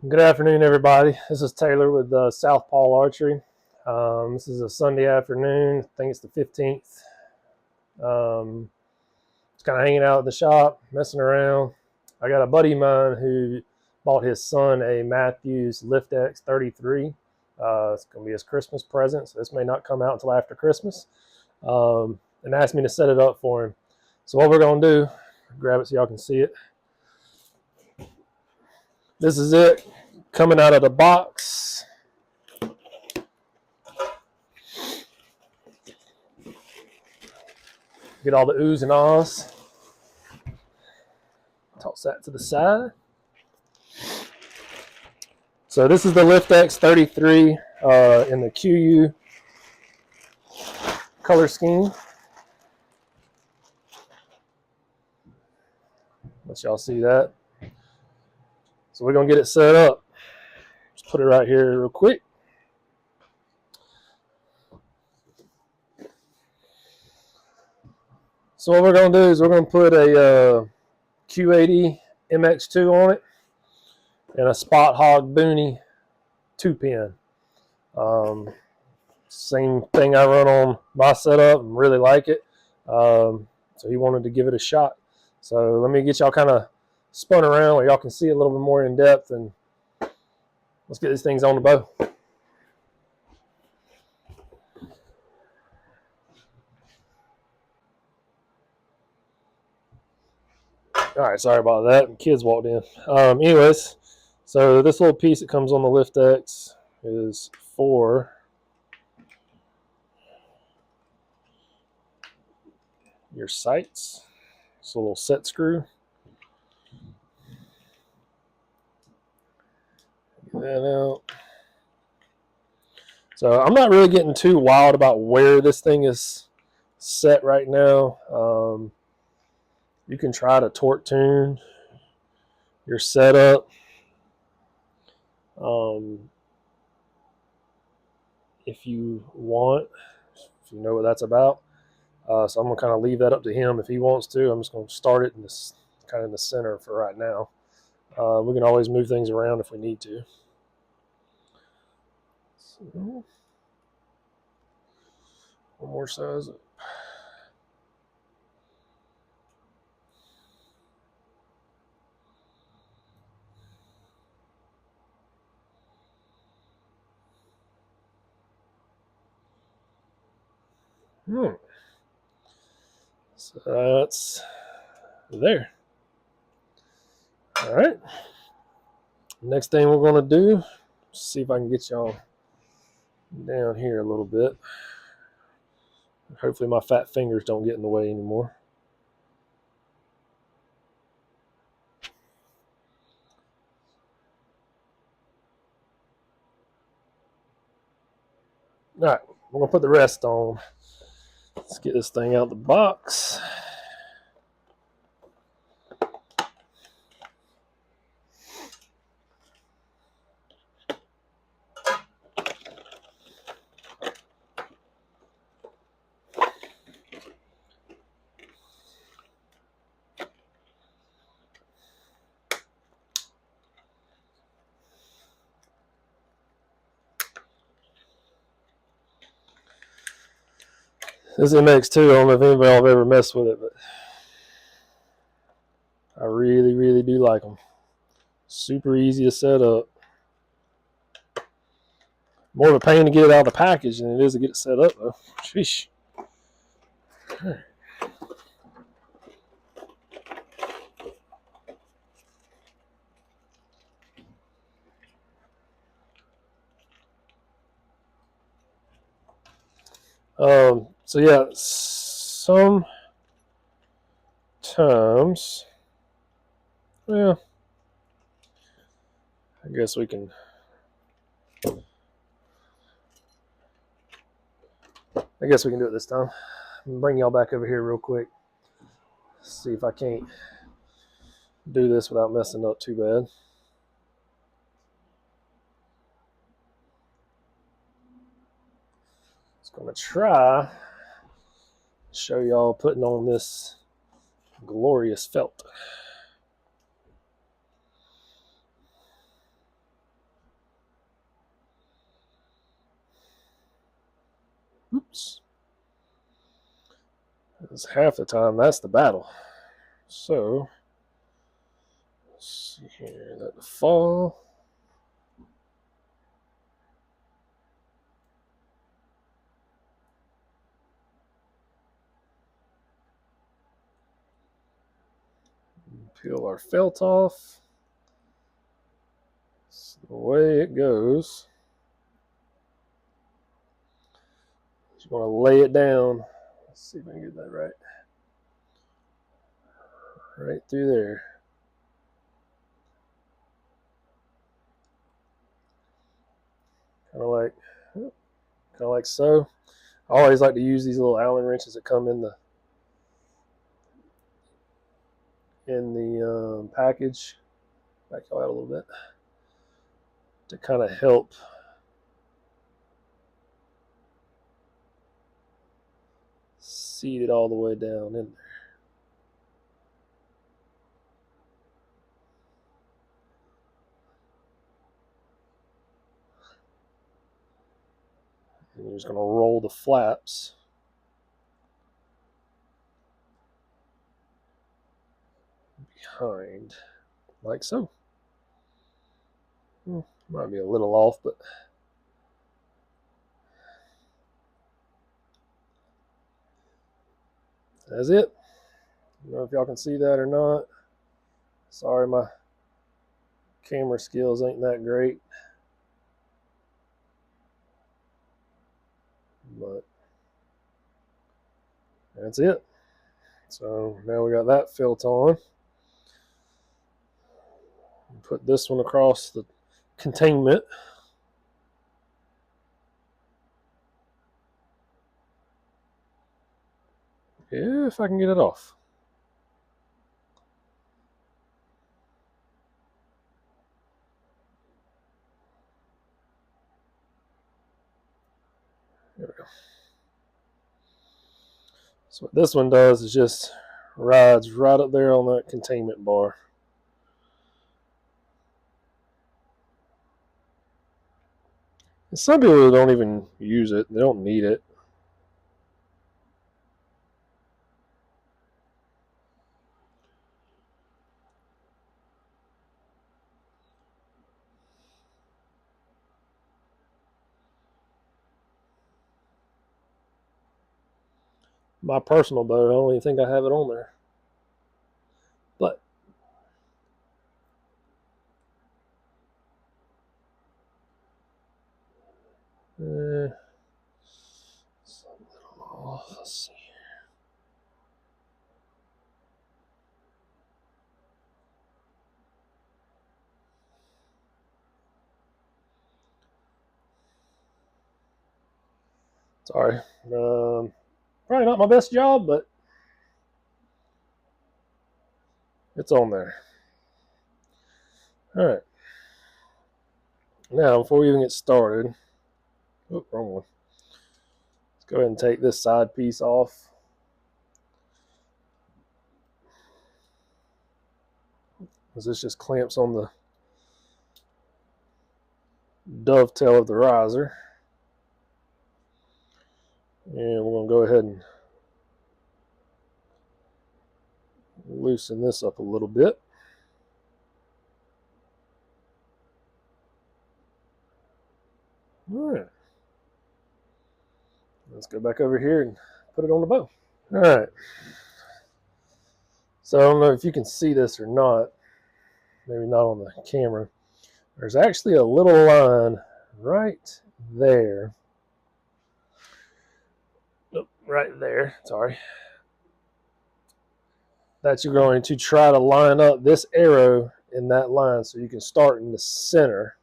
Good afternoon, everybody. This is Taylor with Southpaw Archery. This is a Sunday afternoon. I think it's the 15th. Just kind of hanging out at the shop, messing around. I got a buddy of mine who bought his son a Mathews Lift-x 33. It's going to be his Christmas present, so this may not come out until after Christmas. And asked me to set it up for him. So what we're going to do, grab it so y'all can see it. This is it, coming out of the box. Get all the oohs and ahs. Toss that to the side. So this is the Lift-x 33 in the QU color scheme. Let y'all see that. So we're going to get it set up. Just put it right here real quick. So what we're going to do is we're going to put a Q80 MX2 on it and a Spot Hog Boonie 2-pin. Same thing I run on my setup and really like it. So he wanted to give it a shot. So let me get y'all kind of spun around where y'all can see a little bit more in depth, and let's get these things on the bow. All right, sorry about that. The kids walked in. Anyways, so this little piece that comes on the Lift-x is for your sights. It's a little set screw. Get that out. So I'm not really getting too wild about where this thing is set right now. You can try to torque tune your setup. If you want, if you know what that's about. So I'm going to kind of leave that up to him if he wants to. I'm just going to start it in this kind of in the center for right now. We can always move things around if we need to. So, one more size up. So that's there. All right. Next thing we're going to do, see if I can get y'all down here a little bit. Hopefully my fat fingers don't get in the way anymore. All right, we're going to put the rest on. Let's get this thing out of the box. This MX2, I don't know if anybody have ever messed with it, but I really, really do like them. Super easy to set up. More of a pain to get it out of the package than it is to get it set up, though. Sheesh. So yeah, sometimes, well, I guess we can. I guess we can do it this time. I'm gonna bring y'all back over here real quick. See if I can't do this without messing up too bad. Just gonna try to show y'all putting on this glorious felt. flaps. Because half the time that's the battle. So, let's see here, let the fall. Peel our felt off. That's the way it goes. Just want to lay it down. Let's see if I can get that right. Right through there. Kind of like so. I always like to use these little Allen wrenches that come in the package. Back out a little bit to kind of help seat it all the way down in there. And you're just going to roll the flaps behind, like so. Might be a little off, but that's it. I don't know if y'all can see that or not. Sorry, my camera skills ain't that great. But that's it. So now we got that felt on. Put this one across the containment. If I can get it off. There we go. So what this one does is just rides right up there on that containment bar. And some people don't even use it. They don't need it. My personal bow, I don't even think I have it on there. But it's a little off. Let's see. Sorry. Probably not my best job, but it's on there. All right. Now, before we even get started, wrong one. Let's go ahead and take this side piece off. Because this just clamps on the dovetail of the riser. And we're going to go ahead and loosen this up a little bit. All right. Let's go back over here and put it on the bow. All right. So I don't know if you can see this or not. Maybe not on the camera. There's actually a little line right there. Nope, right there. Sorry. That you're going to try to line up this arrow in that line so you can start in the center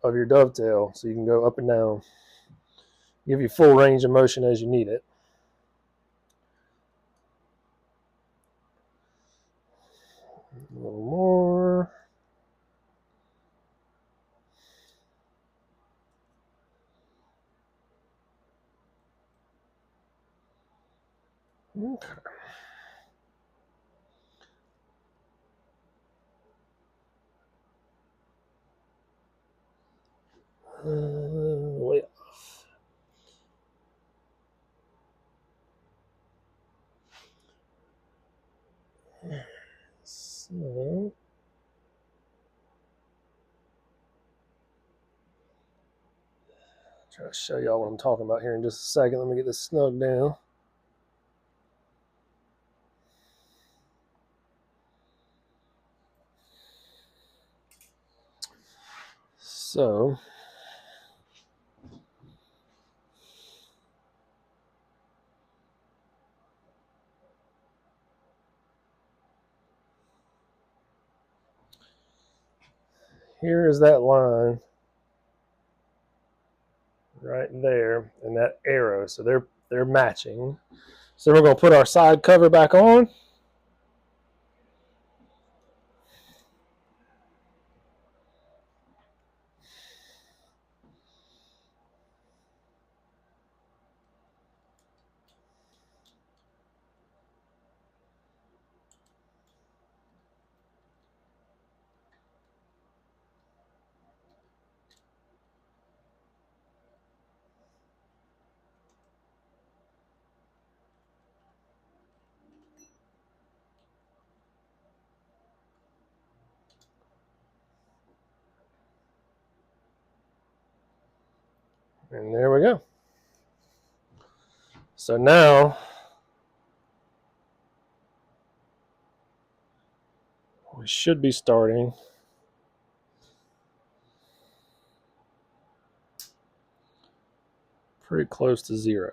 of your dovetail so you can go up and down. Give you full range of motion as you need it. A little more. Okay. Way off. Try to show y'all what I'm talking about here in just a second. Let me get this snug down. So here is that line right there and that arrow. So they're matching. So we're going to put our side cover back on. And there we go. So now we should be starting pretty close to 0.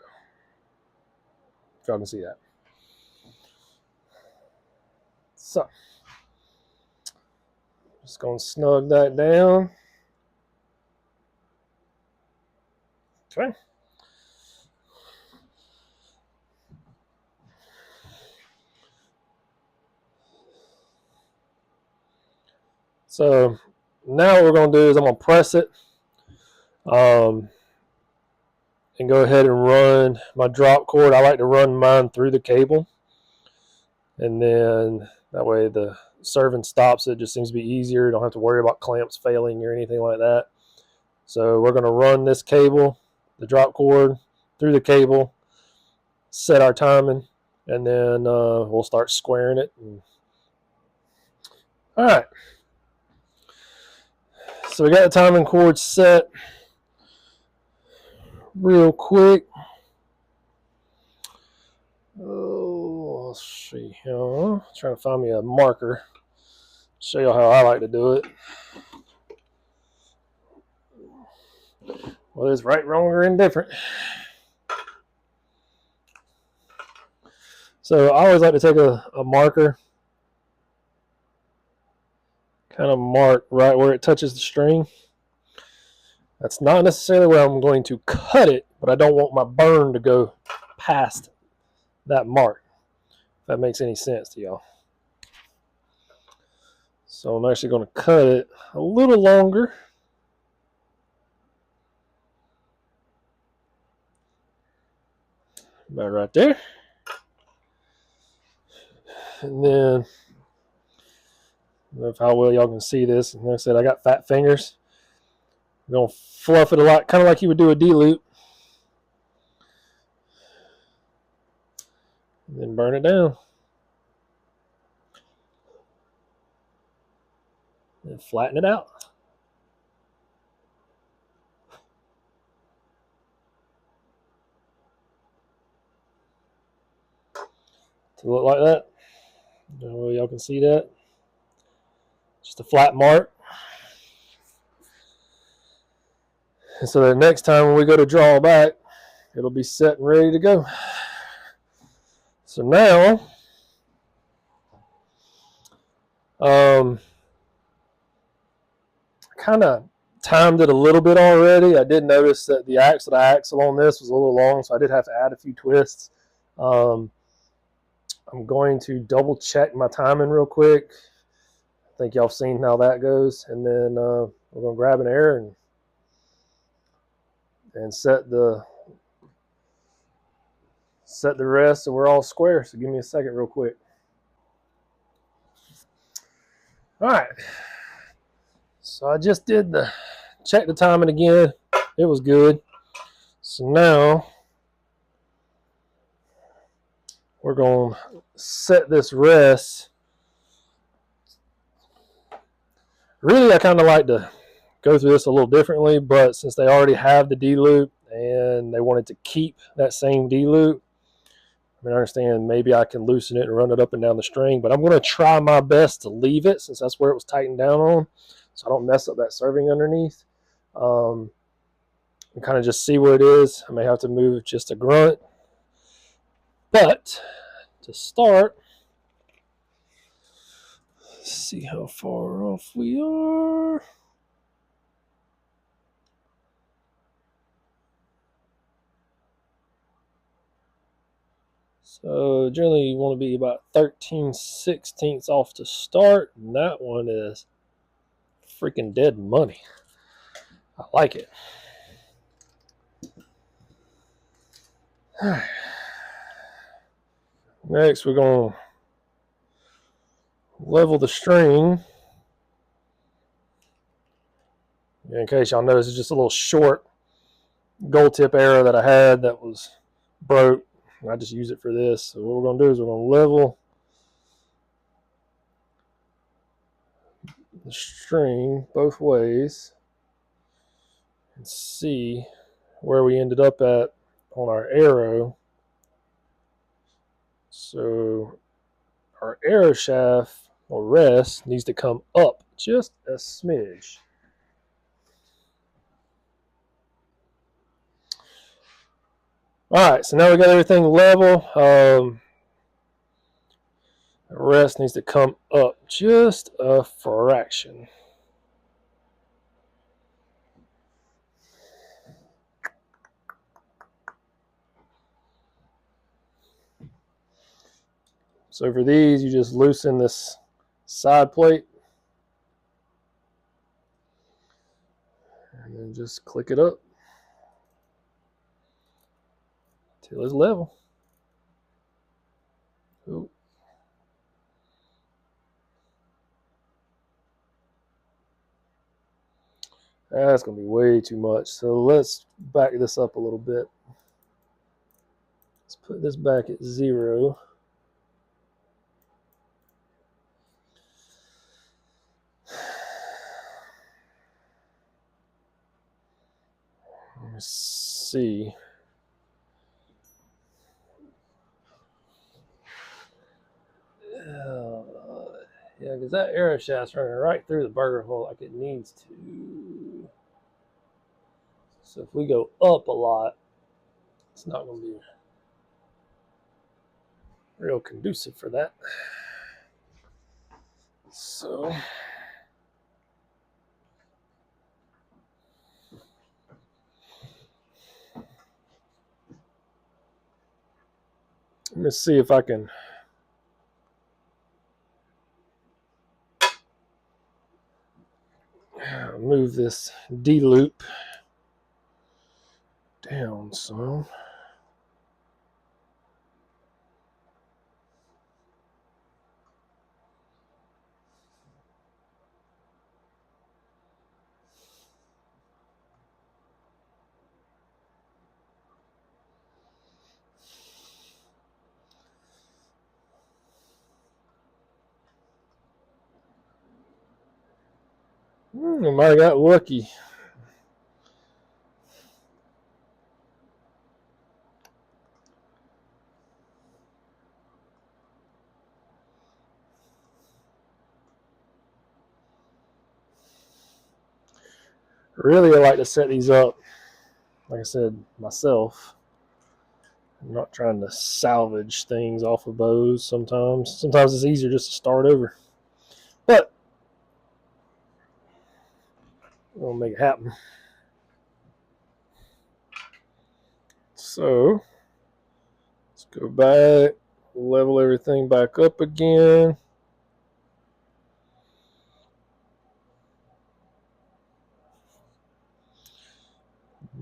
If y'all can see that. So just going to snug that down. Okay. So now what we're going to do is I'm going to press it and go ahead and run my drop cord. I like to run mine through the cable, and then that way the serving stops. It just seems to be easier. You don't have to worry about clamps failing or anything like that. So we're going to run this cable, the drop cord, through the cable, set our timing, and then we'll start squaring it. All right. So we got the timing cord set real quick. Oh, let's see here. Trying to find me a marker. Show you how I like to do it. Whether it's right, wrong, or indifferent. So I always like to take a marker, kind of mark right where it touches the string. That's not necessarily where I'm going to cut it, but I don't want my burn to go past that mark, if that makes any sense to y'all. So I'm actually going to cut it a little longer. About right there. And then, I don't know if how well y'all can see this. And like I said, I got fat fingers. I'm going to fluff it a lot, kind of like you would do a D-loop. And then burn it down. And flatten it out. To look like that. I don't know if y'all can see that. Just a flat mark. And so the next time when we go to draw back, it'll be set and ready to go. So now, kind of timed it a little bit already. I did notice that the axle on this was a little long, so I did have to add a few twists. I'm going to double check my timing real quick. I think y'all have seen how that goes. And then we're going to grab an air and set the rest so we're all square. So give me a second real quick. All right. So I just did check the timing again. It was good. So now we're going to set this rest. Really, I kind of like to go through this a little differently, but since they already have the D-loop and they wanted to keep that same D-loop, I mean, I understand maybe I can loosen it and run it up and down the string, but I'm going to try my best to leave it since that's where it was tightened down on, so I don't mess up that serving underneath. And kind of just see where it is. I may have to move just a grunt. But to start, let's see how far off we are. So generally you want to be about 13/16 off to start, and that one is freaking dead money. I like it. Next we're going to level the string. In case y'all notice, it's just a little short gold tip arrow that I had that was broke. I just use it for this. So what we're going to do is we're going to level the string both ways and see where we ended up at on our arrow. So our arrow shaft or rest needs to come up just a smidge. All right, so now we got everything level. The rest needs to come up just a fraction. So for these, you just loosen this side plate and then just click it up till it's level. Ooh. That's going to be way too much. So let's back this up a little bit. Let's put this back at 0. Let me see. Yeah, because that arrow shaft's running right through the burger hole like it needs to. So if we go up a lot, it's not going to be real conducive for that. So let me see if I can move this D-loop down some. I might have got lucky. Really, I like to set these up, like I said, myself. I'm not trying to salvage things off of bows sometimes. Sometimes it's easier just to start over. But we'll make it happen. So let's go back, level everything back up again.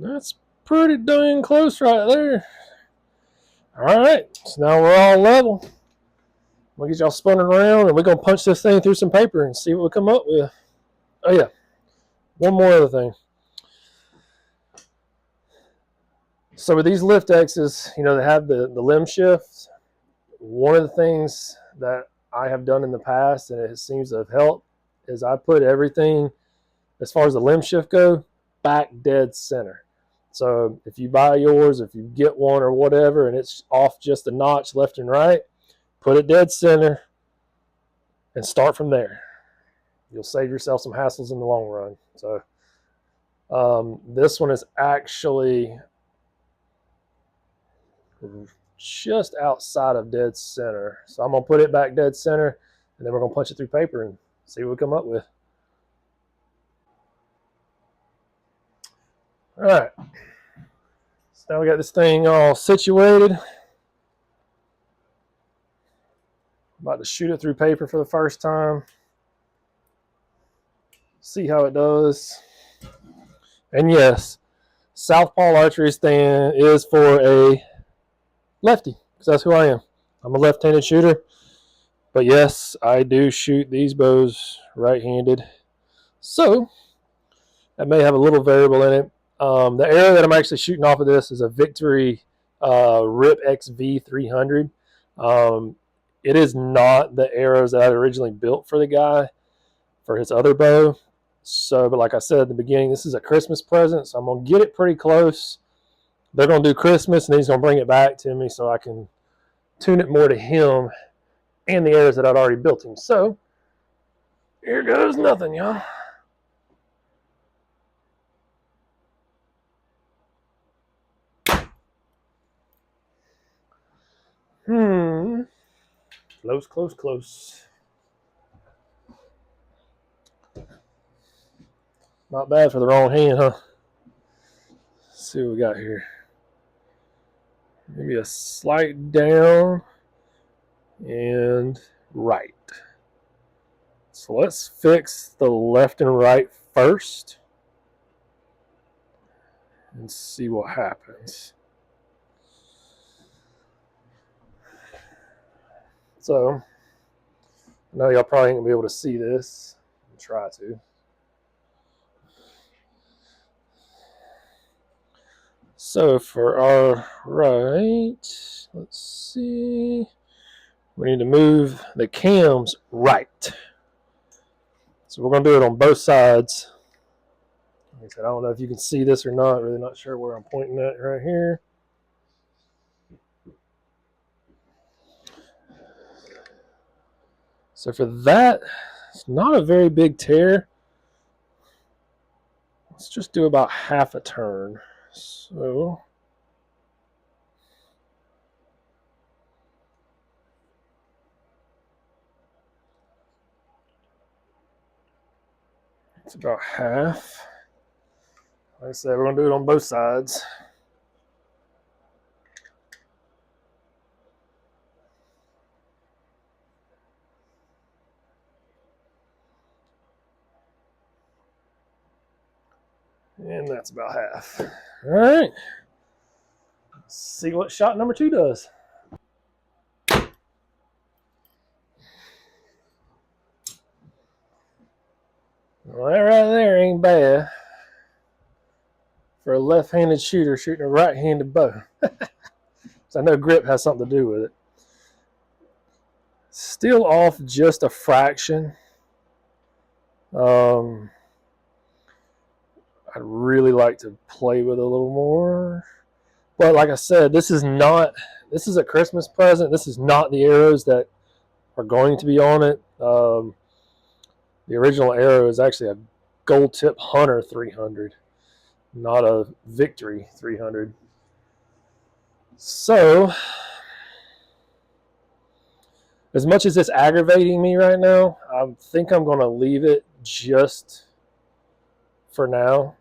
That's pretty dang close right there. All right, so now we're all level. We'll get y'all spinning around, and we're going to punch this thing through some paper and see what we come up with. Oh, yeah. One more other thing. So with these Lift-x's, you know, they have the limb shifts. One of the things that I have done in the past, and it seems to have helped, is I put everything as far as the limb shift go, back dead center. So if you buy yours, if you get one or whatever, and it's off just a notch left and right, put it dead center and start from there. You'll save yourself some hassles in the long run. So this one is actually just outside of dead center. So I'm going to put it back dead center, and then we're going to punch it through paper and see what we come up with. All right. So now we got this thing all situated. About to shoot it through paper for the first time. See how it does. And yes, Southpaw archery stand is for a lefty, because that's who I am. I'm a left-handed shooter. But yes, I do shoot these bows right-handed. So that may have a little variable in it. The arrow that I'm actually shooting off of this is a Victory Rip XV 300. It is not the arrows that I originally built for the guy for his other bow. So, but like I said at the beginning, this is a Christmas present, so I'm going to get it pretty close. They're going to do Christmas, and he's going to bring it back to me so I can tune it more to him and the arrows that I'd already built him. So, here goes nothing, y'all. Close, close, close. Not bad for the wrong hand, huh? Let's see what we got here. Maybe a slight down and right. So let's fix the left and right first and see what happens. So, I know y'all probably ain't gonna be able to see this. I'll try to. So for our right, let's see. We need to move the cams right. So we're gonna do it on both sides. Like I said, I don't know if you can see this or not. Really not sure where I'm pointing at right here. So for that, it's not a very big tear. Let's just do about half a turn. So it's about half. Like I said, we're going to do it on both sides. And that's about half. All right. Let's see what shot number 2 does. Well, that right there ain't bad for a left-handed shooter shooting a right-handed bow. So I know grip has something to do with it. Still off just a fraction. I'd really like to play with it a little more. But like I said, this is a Christmas present. This is not the arrows that are going to be on it. The original arrow is actually a Gold Tip Hunter 300, not a Victory 300. So, as much as it's aggravating me right now, I think I'm going to leave it just for now.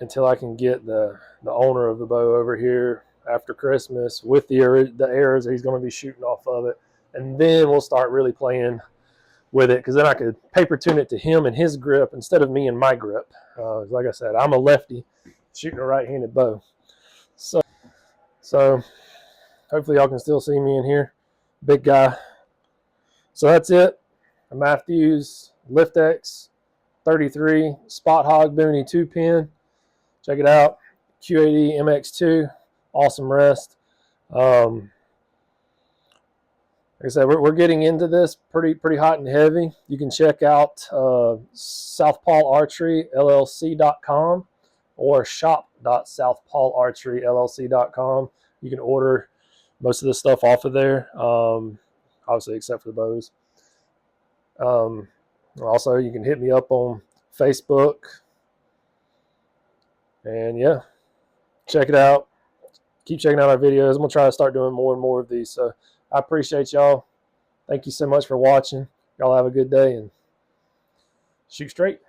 Until I can get the owner of the bow over here after Christmas with the arrows that he's going to be shooting off of it. And then we'll start really playing with it, because then I could paper tune it to him and his grip instead of me and my grip. Like I said, I'm a lefty shooting a right-handed bow. So hopefully y'all can still see me in here. Big guy. So that's it. A Mathews Lift-x 33 Spot Hog Boonie 2-pin. Check it out. Q80 MX2. Awesome rest. And Like I said, we're getting into this pretty hot and heavy. You can check out southpaularcheryllc.com or shop.southpaularcheryllc.com. You can order most of the stuff off of there, obviously except for the bows. Also, you can hit me up on Facebook. And yeah, check it out. Keep checking out our videos. I'm going to try to start doing more and more of these. So I appreciate y'all. Thank you so much for watching. Y'all have a good day and shoot straight.